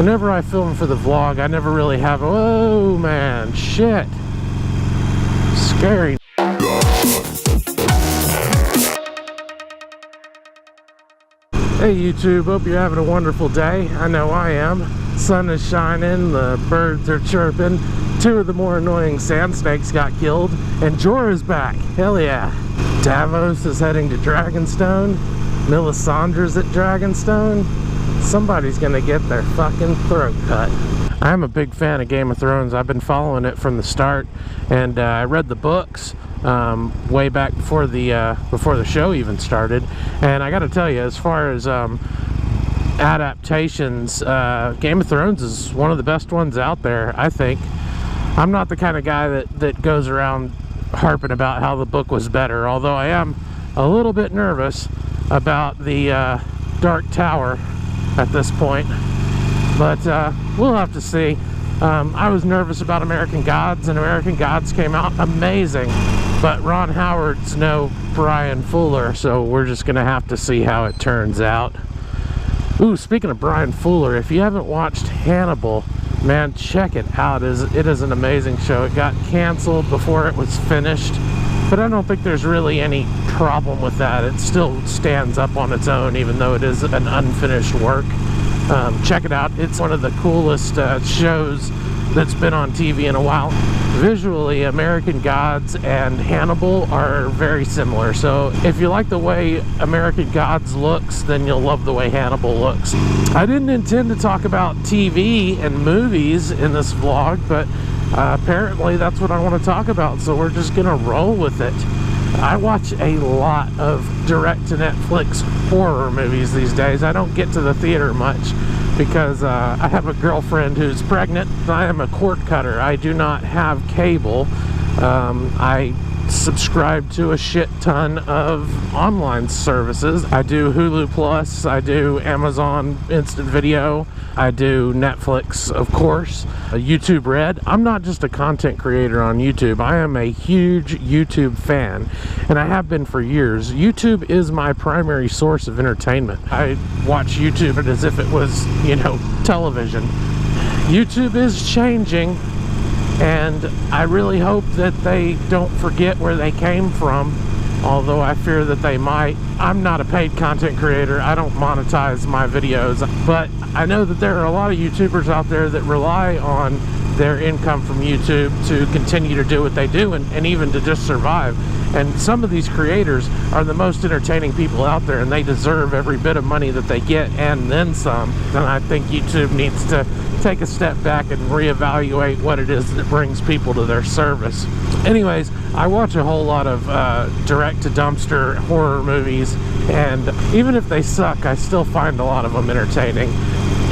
Whenever I film for the vlog, I never really have, oh man, shit. Scary. Hey YouTube, hope you're having a wonderful day. I know I am. Sun is shining, the birds are chirping. 2 of the more annoying sand snakes got killed, and Jorah's back. Hell yeah. Davos is heading to Dragonstone. Melisandre's at Dragonstone. Somebody's gonna get their fucking throat cut. I'm a big fan of Game of Thrones. I've been following it from the start, and I read the books way back before the show even started. And I gotta tell you, as far as adaptations, Game of Thrones is one of the best ones out there, I think. I'm not the kind of guy that goes around harping about how the book was better, although I am a little bit nervous about the Dark Tower at this point, but we'll have to see. I was nervous about American Gods, and American Gods came out amazing, but Ron Howard's no Brian Fuller, so we're just gonna have to see how it turns out. Ooh, speaking of Brian Fuller, if you haven't watched Hannibal, man, check it out. It is an amazing show. It got canceled before it was finished, but I don't think there's really any problem with that. It still stands up on its own, even though it is an unfinished work. Check it out. It's one of the coolest shows that's been on TV in a while. Visually, American Gods and Hannibal are very similar. So if you like the way American Gods looks, then you'll love the way Hannibal looks. I didn't intend to talk about TV and movies in this vlog, but apparently that's what I want to talk about, so we're just gonna roll with it. I watch a lot of direct-to-Netflix horror movies these days. I don't get to the theater much because I have a girlfriend who's pregnant. I am a cord cutter. I do not have cable. I subscribe to a shit ton of online services. I do Hulu Plus, I do Amazon Instant Video, I do Netflix, of course, YouTube Red. I'm not just a content creator on YouTube. I am a huge YouTube fan, and I have been for years. YouTube is my primary source of entertainment. I watch YouTube as if it was, you know, television. YouTube is changing, and I really hope that they don't forget where they came from, although I fear that they might. I'm not a paid content creator. I don't monetize my videos, but I know that there are a lot of YouTubers out there that rely on their income from YouTube to continue to do what they do, and even to just survive. And some of these creators are the most entertaining people out there, and they deserve every bit of money that they get and then some. And I think YouTube needs to take a step back and reevaluate what it is that brings people to their service. Anyways, I watch a whole lot of direct-to-dumpster horror movies, and even if they suck, I still find a lot of them entertaining.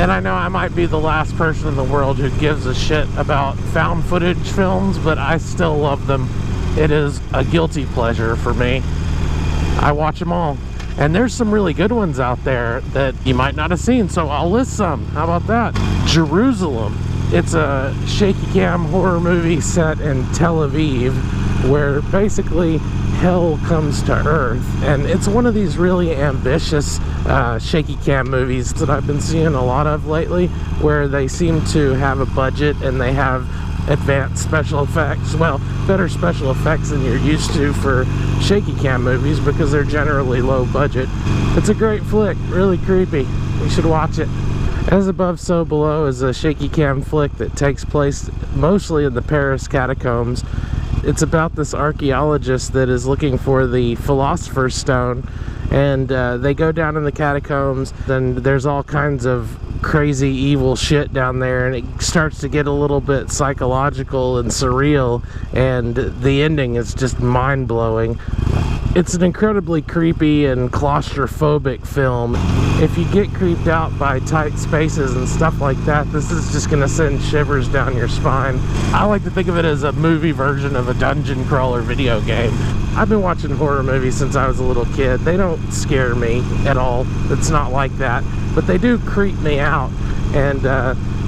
And I know I might be the last person in the world who gives a shit about found footage films, but I still love them. It is a guilty pleasure for me. I watch them all. And there's some really good ones out there that you might not have seen, so I'll list some. How about that? Jerusalem. It's a shaky cam horror movie set in Tel Aviv, where basically hell comes to earth. And it's one of these really ambitious shaky cam movies that I've been seeing a lot of lately, where they seem to have a budget and they have advanced special effects. Well, better special effects than you're used to for shaky cam movies, because they're generally low budget. It's a great flick, really creepy. You should watch it. As Above, So Below is a shaky cam flick that takes place mostly in the Paris catacombs. It's about this archaeologist that is looking for the Philosopher's Stone, and they go down in the catacombs, and there's all kinds of crazy evil shit down there, and it starts to get a little bit psychological and surreal, and the ending is just mind-blowing. It's an incredibly creepy and claustrophobic film. If you get creeped out by tight spaces and stuff like that, this is just gonna send shivers down your spine. I like to think of it as a movie version of a dungeon crawler video game. I've been watching horror movies since I was a little kid. They don't scare me at all. It's not like that, but they do creep me out. And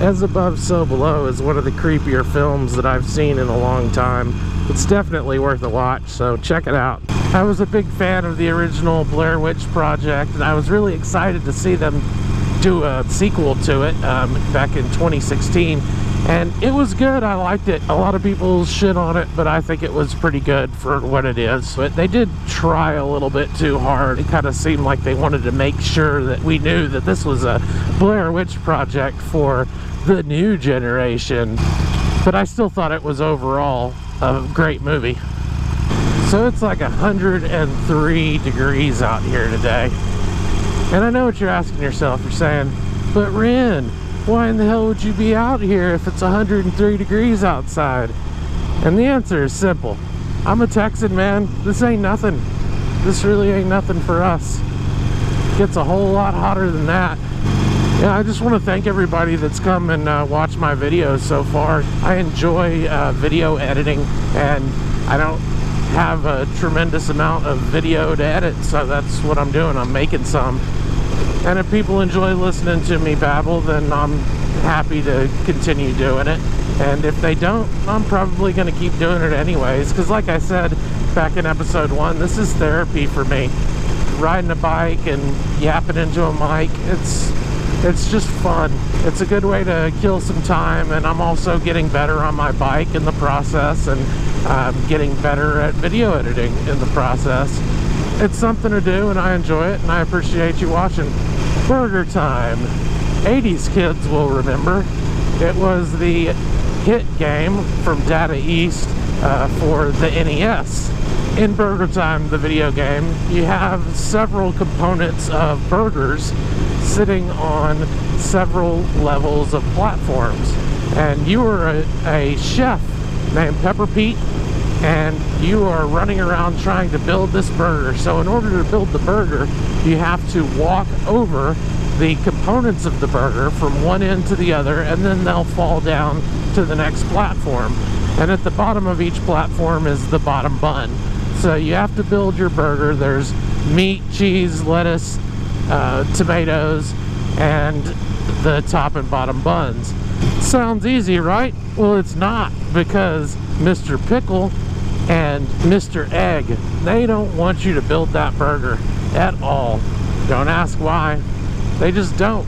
As Above, So Below is one of the creepier films that I've seen in a long time. It's definitely worth a watch, so check it out. I was a big fan of the original Blair Witch Project, and I was really excited to see them do a sequel to it back in 2016, and it was good. I liked it. A lot of people shit on it, but I think it was pretty good for what it is. But they did try a little bit too hard. It kind of seemed like they wanted to make sure that we knew that this was a Blair Witch project for the new generation. But I still thought it was overall a great movie. So it's like 103 degrees out here today. And I know what you're asking yourself. You're saying, but Ren, why in the hell would you be out here if it's 103 degrees outside? And the answer is simple. I'm a Texan, man. This ain't nothing. This really ain't nothing for us. It gets a whole lot hotter than that. Yeah, I just want to thank everybody that's come and watched my videos so far. I enjoy video editing, and I don't have a tremendous amount of video to edit, so that's what I'm doing. I'm making some. And if people enjoy listening to me babble, then I'm happy to continue doing it. And if they don't, I'm probably going to keep doing it anyways, because like I said back in episode 1, this is therapy for me. Riding a bike and yapping into a mic, it's just fun. It's a good way to kill some time, and I'm also getting better on my bike in the process, and getting better at video editing in the process. It's something to do, and I enjoy it, and I appreciate you watching. Burger Time. 80s kids will remember. It was the hit game from Data East for the NES. In Burger Time, the video game, you have several components of burgers sitting on several levels of platforms, and you are a chef named Pepper Pete, and you are running around trying to build this burger. So in order to build the burger, you have to walk over the components of the burger from one end to the other, and then they'll fall down to the next platform. And at the bottom of each platform is the bottom bun. So you have to build your burger. There's meat, cheese, lettuce, tomatoes, and the top and bottom buns. Sounds easy, right? Well, it's not, because Mr. Pickle and Mr. Egg, they don't want you to build that burger at all. Don't ask why. They just don't.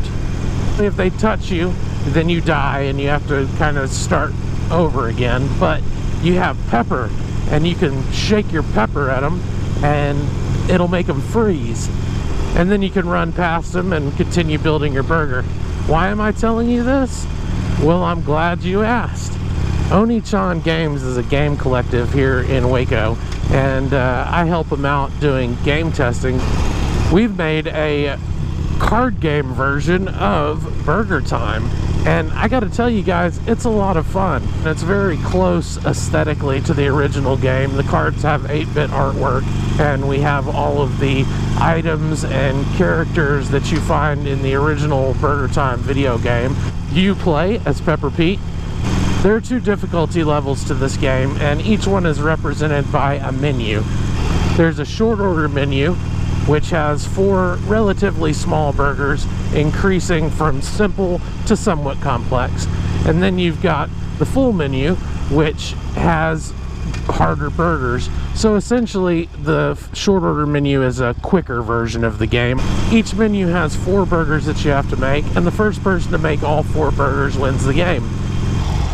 If they touch you, then you die and you have to kind of start over again. But you have pepper, and you can shake your pepper at them and it'll make them freeze. And then you can run past them and continue building your burger. Why am I telling you this? Well, I'm glad you asked. Oni-chan Games is a game collective here in Waco, and I help them out doing game testing. We've made a card game version of Burger Time, and I gotta tell you guys, it's a lot of fun. It's very close aesthetically to the original game. The cards have 8-bit artwork, and we have all of the items and characters that you find in the original Burger Time video game. You play as Pepper Pete. There are 2 difficulty levels to this game, and each one is represented by a menu. There's a short order menu, which has 4 relatively small burgers, increasing from simple to somewhat complex. And then you've got the full menu, which has harder burgers. So essentially, the short order menu is a quicker version of the game. Each menu has 4 burgers that you have to make, and the first person to make all 4 burgers wins the game.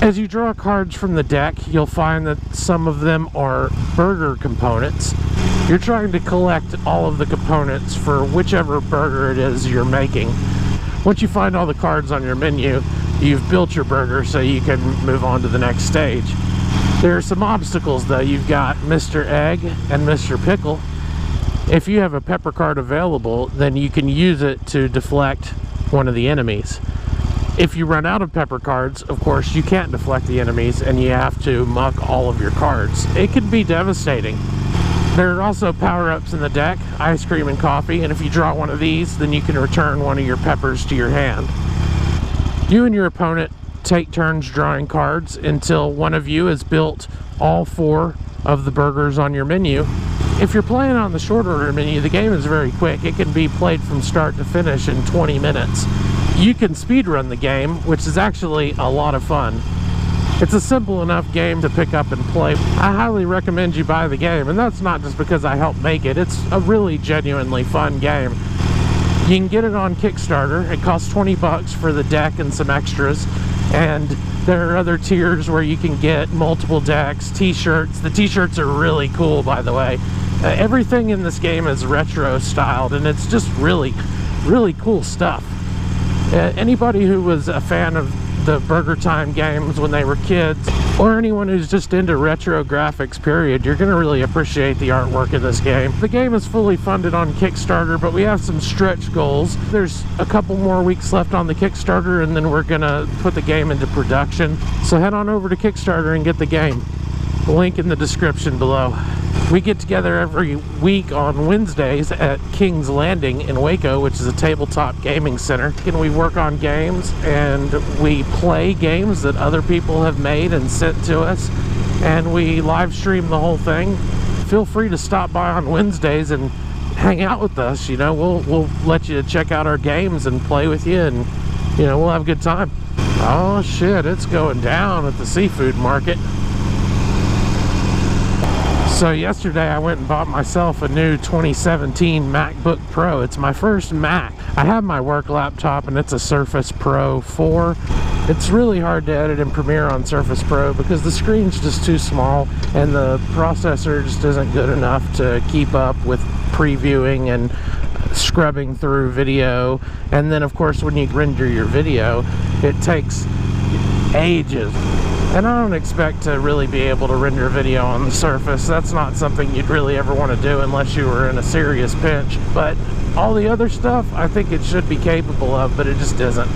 As you draw cards from the deck, you'll find that some of them are burger components. You're trying to collect all of the components for whichever burger it is you're making. Once you find all the cards on your menu, you've built your burger, so you can move on to the next stage. There are some obstacles though. You've got Mr. Egg and Mr. Pickle. If you have a pepper card available, then you can use it to deflect one of the enemies. If you run out of pepper cards, of course, you can't deflect the enemies, and you have to muck all of your cards. It can be devastating. There are also power-ups in the deck, ice cream and coffee, and if you draw one of these, then you can return one of your peppers to your hand. You and your opponent take turns drawing cards until one of you has built all 4 of the burgers on your menu. If you're playing on the short order menu, the game is very quick. It can be played from start to finish in 20 minutes. You can speedrun the game, which is actually a lot of fun. It's a simple enough game to pick up and play. I highly recommend you buy the game, and that's not just because I helped make it. It's a really genuinely fun game. You can get it on Kickstarter. It costs 20 bucks for the deck and some extras. And there are other tiers where you can get multiple decks, t-shirts. The t-shirts are really cool, by the way. Everything in this game is retro styled, and it's just really, really cool stuff. Anybody who was a fan of the Burger Time games when they were kids, or anyone who's just into retro graphics period, you're going to really appreciate the artwork in this game. The game is fully funded on Kickstarter, but we have some stretch goals. There's a couple more weeks left on the Kickstarter, and then we're going to put the game into production. So head on over to Kickstarter and get the game. Link in the description below. We get together every week on Wednesdays at King's Landing in Waco, which is a tabletop gaming center. And we work on games, and we play games that other people have made and sent to us, and we live stream the whole thing. Feel free to stop by on Wednesdays and hang out with us. You know, we'll let you check out our games and play with you, and you know, we'll have a good time. Oh shit, it's going down at the seafood market. So yesterday I went and bought myself a new 2017 MacBook Pro. It's my first Mac. I have my work laptop, and it's a Surface Pro 4. It's really hard to edit in Premiere on Surface Pro because the screen's just too small and the processor just isn't good enough to keep up with previewing and scrubbing through video. And then of course when you render your video, it takes ages. And I don't expect to really be able to render video on the Surface. That's not something you'd really ever want to do unless you were in a serious pinch. But all the other stuff, I think it should be capable of, but it just isn't.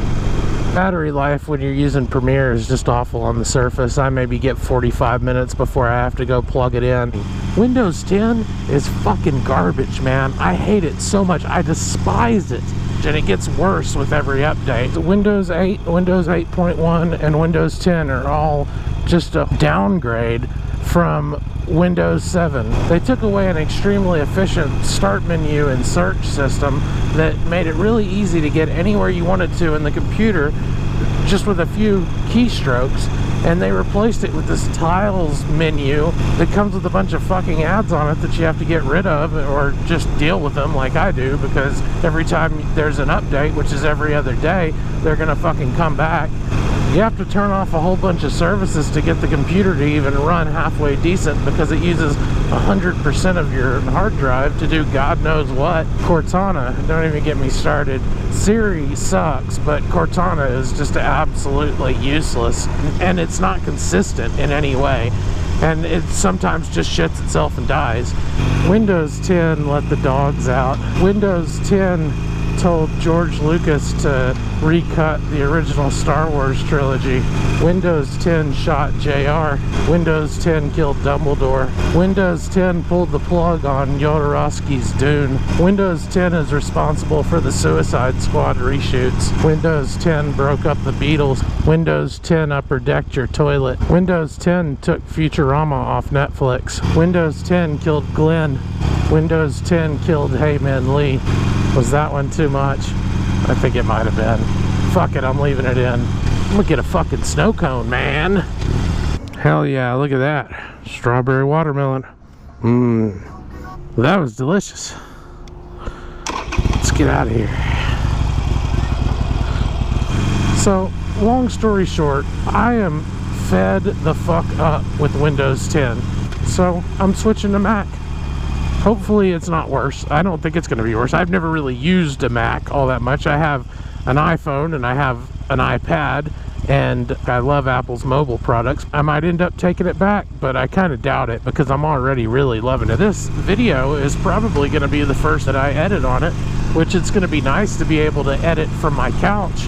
Battery life when you're using Premiere is just awful on the Surface. I maybe get 45 minutes before I have to go plug it in. Windows 10 is fucking garbage, man. I hate it so much. I despise it. And it gets worse with every update. Windows 8, Windows 8.1, and Windows 10 are all just a downgrade from Windows 7. They took away an extremely efficient start menu and search system that made it really easy to get anywhere you wanted to in the computer just with a few keystrokes, and they replaced it with this tiles menu that comes with a bunch of fucking ads on it that you have to get rid of or just deal with them like I do, because every time there's an update, which is every other day, they're gonna fucking come back. You have to turn off a whole bunch of services to get the computer to even run halfway decent because it uses 100% of your hard drive to do God knows what. Cortana, don't even get me started. Siri sucks, but Cortana is just absolutely useless, and it's not consistent in any way. And it sometimes just shits itself and dies. Windows 10 let the dogs out. Windows 10 told George Lucas to recut the original Star Wars trilogy. Windows 10 shot JR. Windows 10 killed Dumbledore. Windows 10 pulled the plug on Jodorowsky's Dune. Windows 10 is responsible for the Suicide Squad reshoots. Windows 10 broke up the Beatles. Windows 10 upper decked your toilet. Windows 10 took Futurama off Netflix. Windows 10 killed Glenn. Windows 10 killed Hae Min Lee. Was that one too much? I think it might have been. Fuck it, I'm leaving it in. I'm gonna get a fucking snow cone, man. Hell yeah, look at that. Strawberry watermelon. That was delicious. Let's get out of here. So, long story short, I am fed the fuck up with Windows 10. So, I'm switching to Mac. Hopefully it's not worse. I don't think it's going to be worse. I've never really used a Mac all that much. I have an iPhone and I have an iPad, and I love Apple's mobile products. I might end up taking it back, but I kind of doubt it because I'm already really loving it. This video is probably going to be the first that I edit on it, which it's going to be nice to be able to edit from my couch,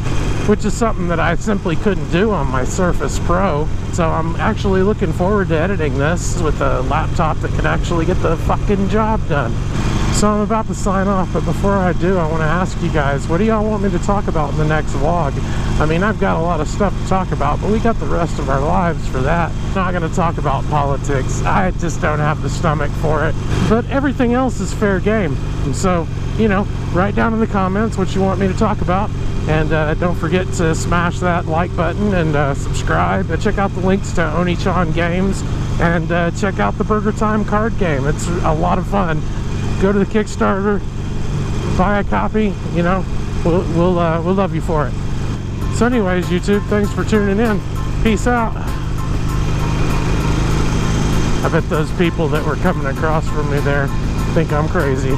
which is something that I simply couldn't do on my Surface Pro. So I'm actually looking forward to editing this with a laptop that can actually get the fucking job done. So I'm about to sign off, but before I do, I want to ask you guys, what do y'all want me to talk about in the next vlog? I mean, I've got a lot of stuff to talk about, but we got the rest of our lives for that. I'm not going to talk about politics. I just don't have the stomach for it. But everything else is fair game. And so, you know, write down in the comments what you want me to talk about. And don't forget to smash that like button and subscribe. Check out the links to Oni-chan games and check out the Burger Time card game. It's a lot of fun. Go to the Kickstarter, buy a copy, you know, we'll love you for it. So anyways, YouTube, thanks for tuning in. Peace out. I bet those people that were coming across from me there think I'm crazy.